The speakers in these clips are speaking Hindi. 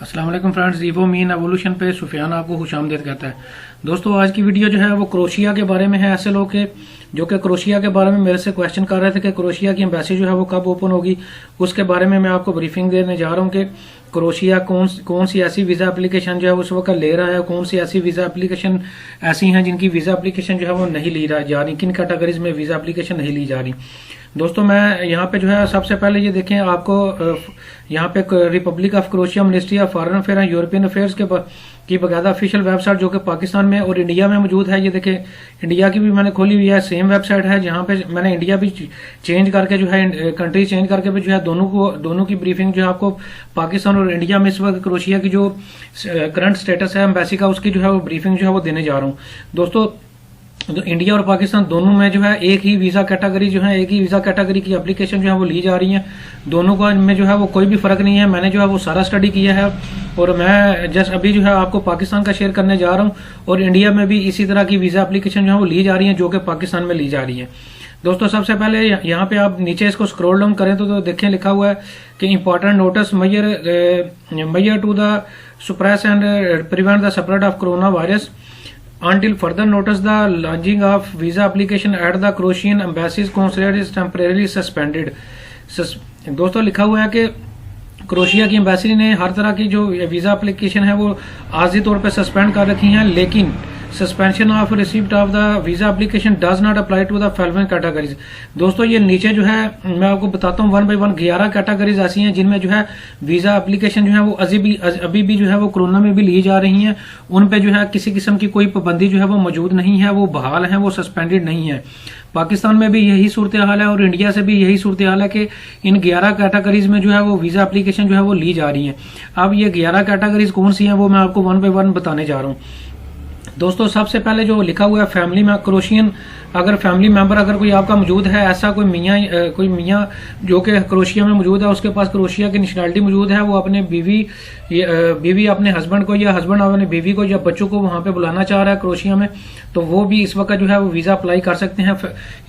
अस्सलाम वालेकुम फ्रेंड्स, ईवो मीन एवोल्यूशन पे सुफियान आपको खुशामदीद कहता है। दोस्तों, आज की वीडियो जो है वो क्रोशिया के बारे में है। ऐसे लोग के जो कि क्रोशिया के बारे में मेरे से क्वेश्चन कर रहे थे कि क्रोशिया की एम्बेसी जो है वो कब ओपन होगी, उसके बारे में मैं आपको ब्रीफिंग देने जा रहा हूँ कि क्रोशिया कौन सी ऐसी वीज़ा एप्लीकेशन जो है उस वक्त ले रहा है, कौन सी ऐसी वीज़ा एप्लीकेशन ऐसी हैं जिनकी वीज़ा एप्लीकेशन जो है वो नहीं ली जा रही, किन कैटेगरीज में वीज़ा एप्लीकेशन नहीं ली जा रही। दोस्तों, मैं यहाँ पे जो है सबसे पहले ये देखें, आपको यहाँ पे Republic of crochet, ministry of foreign affair and European affairs की बाकायदा ऑफिशियल वेबसाइट जो कि पाकिस्तान में और इंडिया में मौजूद है। ये देखें, इंडिया की भी मैंने खोली हुई है, सेम वेबसाइट है, जहाँ पे मैंने इंडिया भी चेंज करके जो है कंट्री चेंज करके भी जो है दोनों की ब्रीफिंग जो है आपको पाकिस्तान और इंडिया में इस वक्त क्रोशिया की जो करंट स्टेटस है एम्बेसी का, उसकी जो है वो ब्रीफिंग जो है वो देने जा रहा हूँ। दोस्तों, तो इंडिया और पाकिस्तान दोनों में जो है एक ही वीजा कैटेगरी एक ही वीजा कैटेगरी की एप्लीकेशन जो है वो ली जा रही है। दोनों का में जो है वो कोई भी फर्क नहीं है। मैंने जो है वो सारा स्टडी किया है और मैं जस्ट अभी जो है आपको पाकिस्तान का शेयर करने जा रहा हूँ। और इंडिया में भी इसी तरह की वीजा एप्लीकेशन जो है वो ली जा रही है जो कि पाकिस्तान में ली जा रही है। दोस्तों, सबसे पहले यहाँ पे आप नीचे इसको स्क्रॉल डाउन करें तो देखें, लिखा हुआ है कि important notice measure to the suppress and prevent the spread of corona virus until further notice the launching of visa application at the Croatian embassy's consulate is temporarily suspended। दोस्तों, लिखा हुआ है कि क्रोशिया की एम्बेसी ने हर तरह की जो वीजा एप्लीकेशन है वो आर्जी तौर पर सस्पेंड कर रखी हैं, लेकिन suspension of receipt of the visa application does not apply to the following categories. दोस्तों, ये नीचे जो है मैं आपको बताता हूँ 1 by 1 11 कैटेगरीज ऐसी हैं जिनमें जो है वीजा एप्लीकेशन जो है वो अभी भी जो है वो कोरोना में भी ली जा रही हैं। उन पे जो है किसी किस्म की कोई पाबंदी जो है वो मौजूद नहीं है, वो बहाल है, वो सस्पेंडेड नहीं है। पाकिस्तान में भी यही सूरत हाल है और इंडिया से भी यही सूरत हाल है कि इन 11 कैटेगरीज में जो है वो वीजा एप्लीकेशन जो है वो ली जा रही है। अब ये 11 कैटेगरीज कौन सी हैं वो मैं आपको 1 by 1 बताने जा रहा हूँ। दोस्तों, सबसे पहले जो लिखा हुआ है फैमिली में क्रोशियन, अगर फैमिली मेंबर अगर कोई आपका मौजूद है, ऐसा कोई मियाँ जो कि क्रोशिया में मौजूद है, उसके पास क्रोशिया की नेशनलिटी मौजूद है, वो अपने बीवी अपने हस्बैंड को या हस्बैंड अपने बीवी को या बच्चों को वहां पे बुलाना चाह रहा है क्रोशिया में, तो वो भी इस वक्त जो है वो वीजा अप्लाई कर सकते हैं।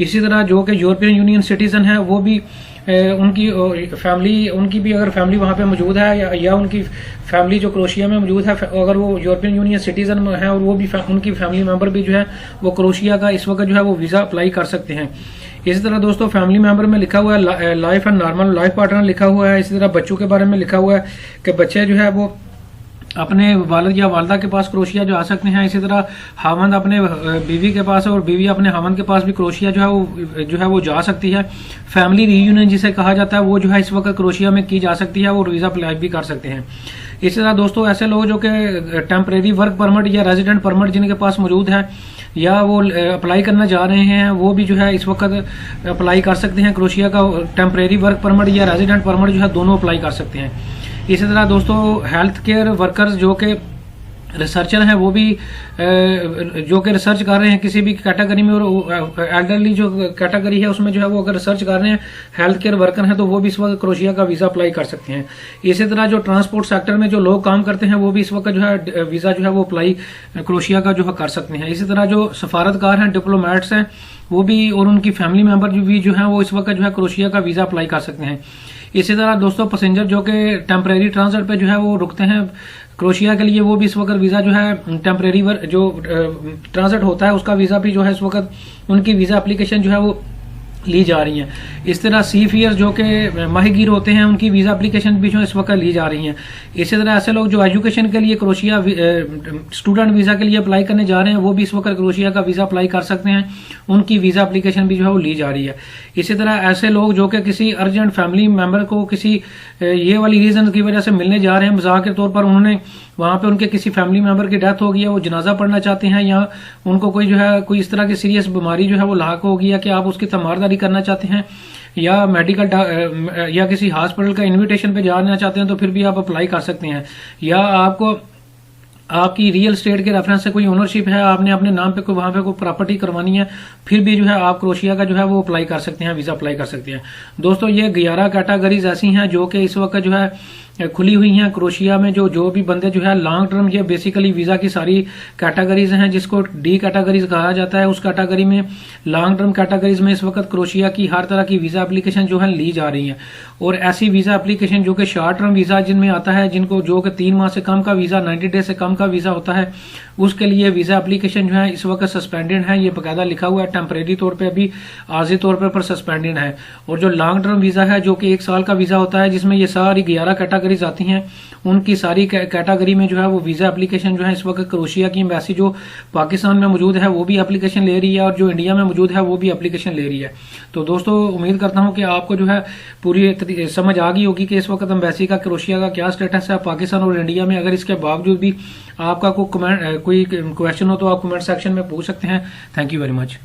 इसी तरह जो कि यूरोपियन यूनियन सिटीजन है, वो भी उनकी भी अगर फैमिली वहां पे मौजूद है या उनकी फैमिली जो क्रोशिया में मौजूद है, अगर वो यूरोपियन यूनियन सिटीजन है और वो भी उनकी फैमिली मेंबर भी जो है वो क्रोशिया का इस वक्त जो है वो वीजा अप्लाई कर सकते हैं। इसी तरह दोस्तों, फैमिली मेंबर में लिखा हुआ है life and normal life partner लिखा हुआ है। इसी तरह बच्चों के बारे में लिखा हुआ है कि बच्चे जो है वो अपने वालिद या वालदा के पास क्रोशिया जो आ सकते हैं। इसी तरह हामंद अपने बीवी के पास है और बीवी अपने हामंद के पास भी क्रोशिया जो है वो जा सकती है। फैमिली रीयूनियन जिसे कहा जाता है वो जो है इस वक्त क्रोशिया में की जा सकती है और वीजा अप्लाई भी कर सकते हैं। इसी तरह दोस्तों, ऐसे लोग जो कि टेम्परेरी वर्क परमिट या रेजिडेंट परमिट जिनके पास मौजूद है या वो अप्लाई करना जा रहे हैं, वो भी जो है इस वक्त अप्लाई कर सकते हैं। क्रोशिया का टेम्परेरी वर्क परमिट या रेजिडेंट परमिट जो है दोनों अप्लाई कर सकते हैं। इसी तरह दोस्तों, हेल्थ केयर वर्कर्स जो कि रिसर्चर हैं, वो भी जो कि रिसर्च कर रहे हैं किसी भी कैटेगरी में, और एल्डरली जो कैटेगरी है उसमें जो है वो अगर रिसर्च कर रहे हैं, हेल्थ केयर वर्कर हैं, तो वो भी इस वक्त क्रोशिया का वीजा अप्लाई कर सकते हैं। इसी तरह जो ट्रांसपोर्ट सेक्टर में जो लोग काम करते हैं, वो भी इस वक्त जो है वीजा जो है वो अप्लाई क्रोशिया का जो है कर सकते हैं। इसी तरह जो सफारतकार हैं, डिप्लोमेट्स हैं, वो भी और उनकी फैमिली मेंबर भी जो है वो इस वक्त जो है क्रोशिया का वीजा अप्लाई कर सकते हैं। इसी तरह दोस्तों, पैसेंजर जो कि टेम्परेरी ट्रांजिट पे जो है वो रुकते हैं क्रोशिया के लिए, वो भी इस वक्त वीजा जो है टेम्परेरी जो ट्रांजिट होता है उसका वीजा भी जो है इस वक्त उनकी वीजा एप्लीकेशन जो है वो ली जा रही हैं। इस तरह सी फियर जो कि माहीगीर होते हैं, उनकी वीजा एप्लीकेशन भी जो इस वक्त ली जा रही हैं। इसी तरह ऐसे लोग जो एजुकेशन के लिए क्रोशिया स्टूडेंट वीजा के लिए अप्लाई करने जा रहे हैं, वो भी इस वक्त क्रोशिया का वीजा अप्लाई कर सकते हैं, उनकी वीजा एप्लीकेशन भी जो है वो ली जा रही है। इसी तरह ऐसे लोग जो कि किसी अर्जेंट फैमिली मेंबर को किसी ये वाली रीजन की वजह से मिलने जा रहे हैं, मजाक के तौर पर उन्होंने वहां पे उनके किसी फैमिली मेंबर की डेथ हो गई है, वो जनाजा पढ़ना चाहते हैं, या उनको कोई जो है कोई इस तरह की सीरियस बीमारी जो है वो लाक हो गई है कि आप उसकी तमारदारी करना चाहते हैं, या मेडिकल या किसी हॉस्पिटल का इन्विटेशन पे जाना चाहते हैं, तो फिर भी आप अप्लाई कर सकते हैं। या आपको आपकी रियल स्टेट के रेफरेंस से कोई ओनरशिप है, आपने अपने नाम पे कोई वहां पे कोई प्रॉपर्टी करवानी है, फिर भी जो है आप क्रोशिया का जो है वो अप्लाई कर सकते हैं, वीजा अप्लाई कर सकते हैं। दोस्तों, ये 11 कैटेगरीज ऐसी हैं जो कि इस वक्त जो है खुली हुई हैं क्रोशिया में। जो भी बंदे जो है लॉन्ग टर्म, ये बेसिकली वीजा की सारी कैटेगरीज हैं जिसको डी कैटेगरीज कहा जाता है। उस कैटेगरी में लॉन्ग टर्म कैटेगरीज में इस वक्त क्रोशिया की हर तरह की वीजा एप्लीकेशन जो है ली जा रही है। और ऐसी वीजा एप्लीकेशन जो कि शॉर्ट टर्म वीजा जिनमें आता है, जिनको जो कि 3 माह से कम का वीजा, 90 डेज से कम का वीजा होता है, उसके लिए वीजा एप्लीकेशन जो है इस वक्त सस्पेंडेड है। ये बकायदा लिखा हुआ है, टेम्परेरी तौर पर अभी आर्जी तौर पर सस्पेंडेड है। और जो लॉन्ग टर्म वीजा है जो कि 1 साल का वीजा होता है, जिसमें ये सारी 11 कैटेगरीज आती हैं, उनकी सारी कैटेगरी में जो है वो वीजा एप्लीकेशन जो है इस वक्त क्रोशिया की एम्बेसी जो पाकिस्तान में मौजूद है वो भी एप्लीकेशन ले रही है, और जो इंडिया में मौजूद है वो भी एप्लीकेशन ले रही है। तो दोस्तों उम्मीद करता हूं कि आपको जो है पूरी समझ आ गई होगी कि इस वक्त एम्बेसी का क्रोशिया का क्या स्टेटस है पाकिस्तान और इंडिया में। अगर इसके बावजूद भी आपका कोई क्वेश्चन हो तो आप कमेंट सेक्शन में पूछ सकते हैं। Thank you very much.